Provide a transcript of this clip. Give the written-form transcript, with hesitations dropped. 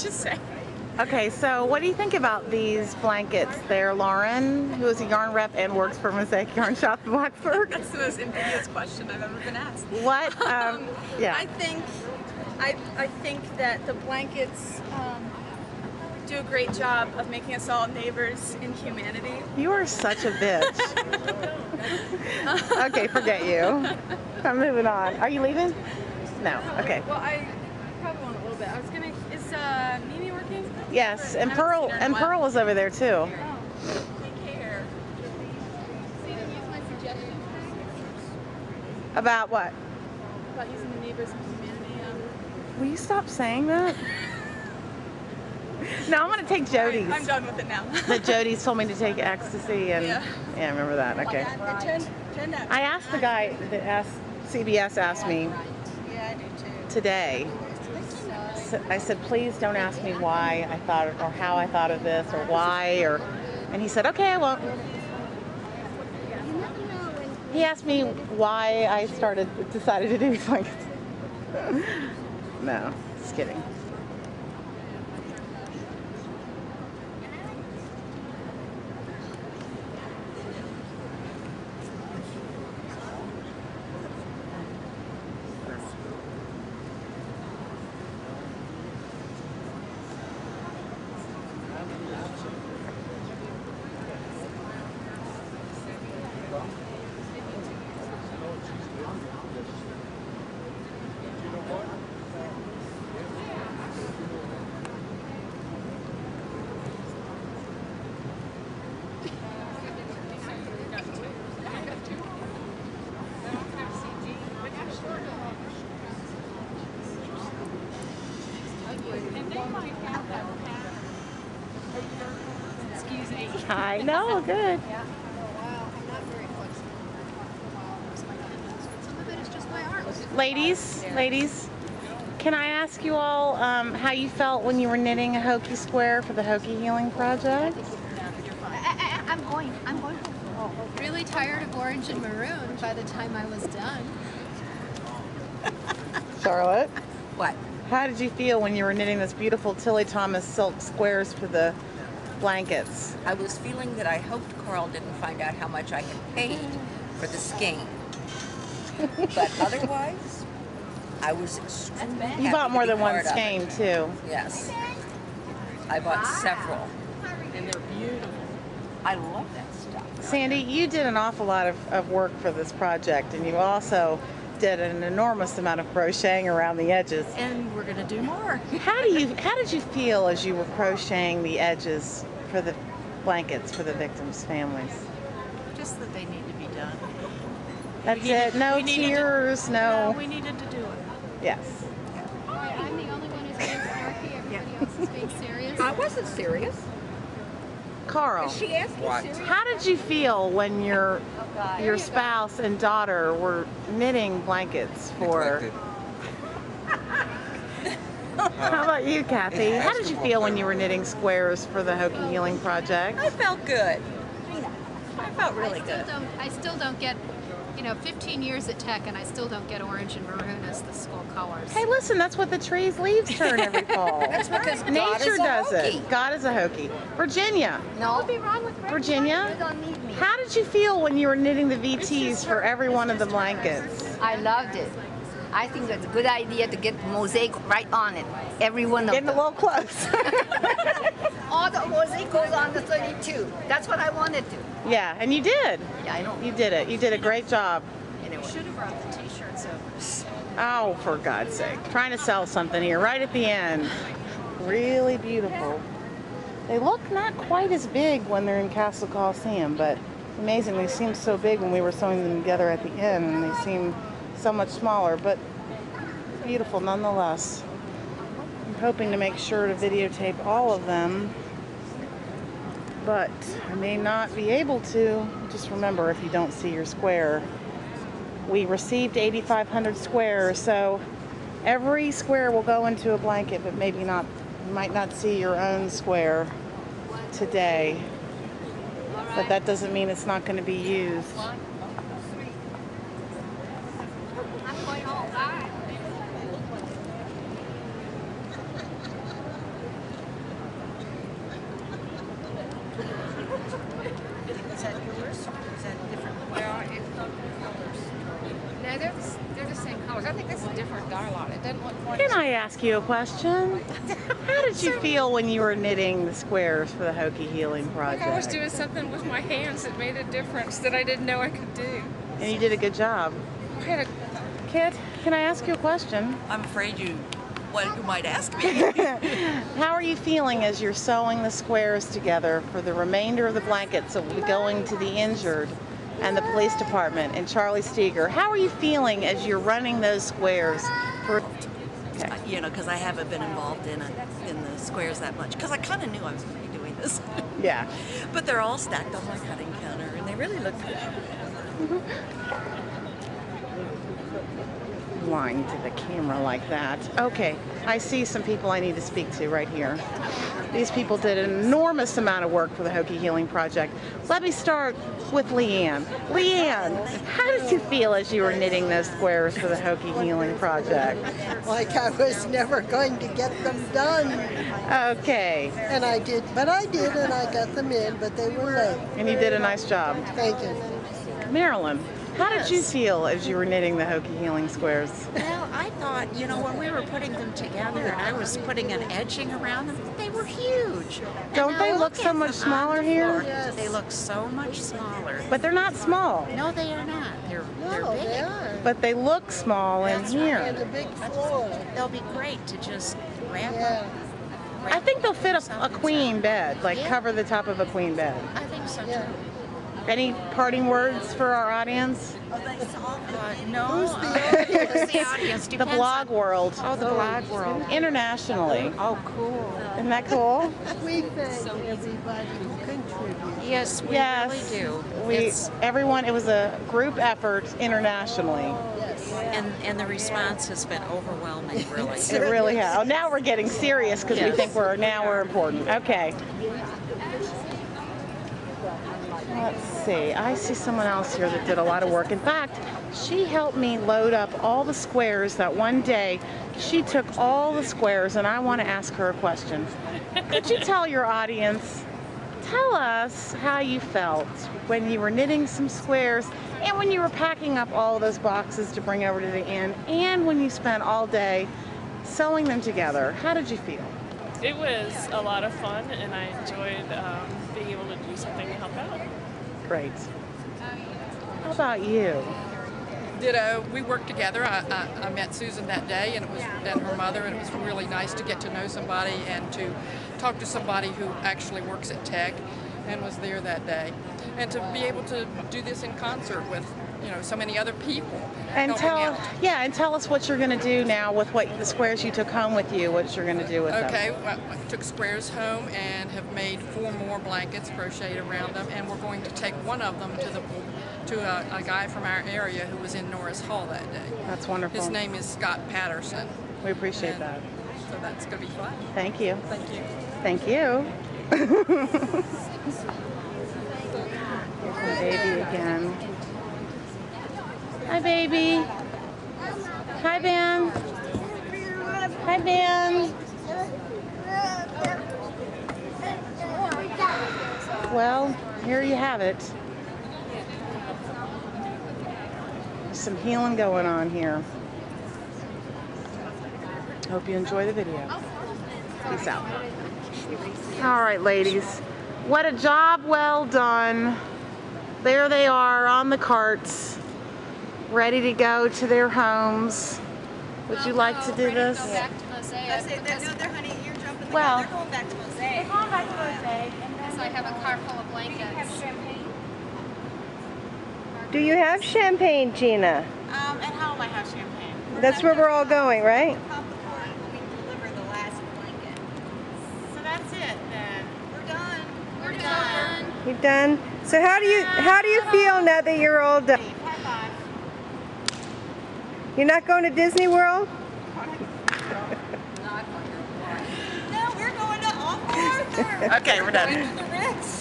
Just saying. Okay, so what do you think about these blankets? They're Lauren, who is a yarn rep and works for Mosaic Yarn Shop in Blacksburg. That's the most invidious question I've ever been asked. What? Yeah. I think that the blankets do a great job of making us all neighbors in humanity. You are such a bitch. Okay, forget you. I'm moving on. Are you leaving? No. Okay. Well, I probably want a little bit. I was gonna. Is Mimi working? Yes, and I haven't Pearl seen her in a and while. Pearl was over there too. Oh, take care. About what? About using the neighbors in humanity. Will you stop saying that? No, I'm gonna take Jody's. I'm done with it now. That Jody's told me to take ecstasy and Yeah. I remember that. Okay. I asked the guy that CBS asked me today. So I said, please don't ask me why I thought or how I thought of this or why and he said, okay, I won't. He asked me why I decided to do these blankets. No, just kidding. Excuse me. I know, good. Ladies, can I ask you all how you felt when you were knitting a Hokie square for the Hokie Healing Project? I'm going home. Really tired of orange and maroon by the time I was done. Charlotte? What? How did you feel when you were knitting this beautiful Tilly Thomas silk squares for the blankets? I was feeling that I hoped Carl didn't find out how much I had paid for the skein. But otherwise, I was extremely happy You bought more to be than one part of it. skein too. Yes. I bought several. And they're beautiful. I love that stuff. Sandy, you did an awful lot of work for this project, and you also did an enormous amount of crocheting around the edges. And we're going to do more. How did you feel as you were crocheting the edges for the blankets for the victims' families? Just that they need to be done. That's it. No tears. No. We needed to do it. Yes. I'm the only one who's being snarky. Everybody else is being serious. I wasn't serious. Carl, She asked me serious. how did you feel when your spouse and daughter were knitting blankets for? How about you, Kathy? How did you feel when you were knitting squares for the Hokie Healing Project? I felt good. I felt really good. I still don't get, 15 years at Tech, and I still don't get orange and maroon as the school colors. Hey, listen, that's what the trees' leaves turn every fall. That's because God Nature is a does Hokie. it. God is a Hokie. Virginia. What would be wrong with Virginia, You don't need me. how did you feel when you were knitting the VTs for every one of the blankets? I loved it. I think it's a good idea to get mosaic right on it. Every one of Getting a them. little close. All the mosaic goes on the 32. That's what I wanted to. Yeah, and you did. Yeah, I know. You did it. You did a great job. Anyway. Should have brought the t-shirts over. Oh, for God's sake. Trying to sell something here right at the end. Really beautiful. They look not quite as big when they're in Castle Coliseum, but amazing. They seemed so big when we were sewing them together at the end, and they seem so much smaller, but beautiful nonetheless. I'm hoping to make sure to videotape all of them, but I may not be able to. Just remember, if you don't see your square, we received 8,500 squares, so every square will go into a blanket, but maybe not. You might not see your own square today, but that doesn't mean it's not going to be used. I'm going home. Bye. didn't look for Can I ask you a question? How did you feel when you were knitting the squares for the Hokie Healing Project? I was doing something with my hands that made a difference that I didn't know I could do. And you did a good job. I had a Kit, can I ask you a question? I'm afraid you might ask me. How are you feeling as you're sewing the squares together for the remainder of the blankets that will be going to the injured and the police department and Charlie Steger? How are you feeling as you're running those squares? Okay. You know, because I haven't been involved in the squares that much, because I kind of knew I was going to be doing this. Yeah. But they're all stacked on my cutting counter, and they really look good. Lying to the camera like that. Okay, I see some people I need to speak to right here. These people did an enormous amount of work for the Hokie Healing Project. Let me start with Leanne. Leanne, how did you feel as you were knitting those squares for the Hokie Healing Project? Like I was never going to get them done. Okay. And I did, and I got them in, but they were late. And you did a nice job. Thank you. Marilyn, how did you feel as you were knitting the Hokie Healing squares? Well, I thought, you know, when we were putting them together and I was putting an edging around them, they were huge. Don't they look so much smaller here? Yes. They look so much smaller. But they're not small. No, they are not. They're No, big. they are. But they look small in And here. a big floor. They'll be great to just wrap Yeah. up. I think they'll fit a queen bed, like Yeah. cover the top of a queen bed. I think so too. Yeah. Any parting words for our audience? No. Who's the audience? Who's the audience? The Depends blog world. on- Oh, the blog world. Internationally. Oh, cool. Isn't that cool? We thank everybody who contributed. Yes, we Yes. really do. Everyone, it was a group effort internationally. And the response has been overwhelming, really. It really has. Oh, now we're getting serious because we Yes. think we're important. Okay. Let's see. I see someone else here that did a lot of work. In fact, she helped me load up all the squares that one day. She took all the squares, and I want to ask her a question. Could you tell your audience, tell us how you felt when you were knitting some squares and when you were packing up all those boxes to bring over to the inn and when you spent all day sewing them together. How did you feel? It was a lot of fun, and I enjoyed being able to do something to help out. Great. How about you? Ditto. We worked together. I met Susan that day, and her mother, and it was really nice to get to know somebody and to talk to somebody who actually works at Tech and was there that day, and to be able to do this in concert with, you know, so many other people. And helping out. tell us what you're going to do now with the squares you took home with you. What you're going to do with them? Okay, well, I took squares home and have made 4 more blankets crocheted around them, and we're going to take one of them to a guy from our area who was in Norris Hall that day. That's wonderful. His name is Scott Patterson. We appreciate And that. So that's going to be fun. Thank you. Thank you. Thank you. Here's my baby again. Hi, baby. Hi, Ben. Hi, Ben. Well, here you have it. There's some healing going on here. Hope you enjoy the video. Peace out. All right, ladies. What a job well done. There they are on the carts, ready to go to their homes. Would you like to do this? Go back to Mosaic. Well, They're going back to Mosaic. they're going back to Mosaic, and Because I have a car full of blankets. champagne. Do you have champagne, Gina? At home I have champagne. That's where we're all going, right? Pop the cork when we deliver the last blanket. So that's it then. We're done. We're done. You're done? So how do you feel now that you're all done? High You're not going to Disney World? five. No, we're going to Uncle Arthur. Okay, we're done. Going to the Ritz.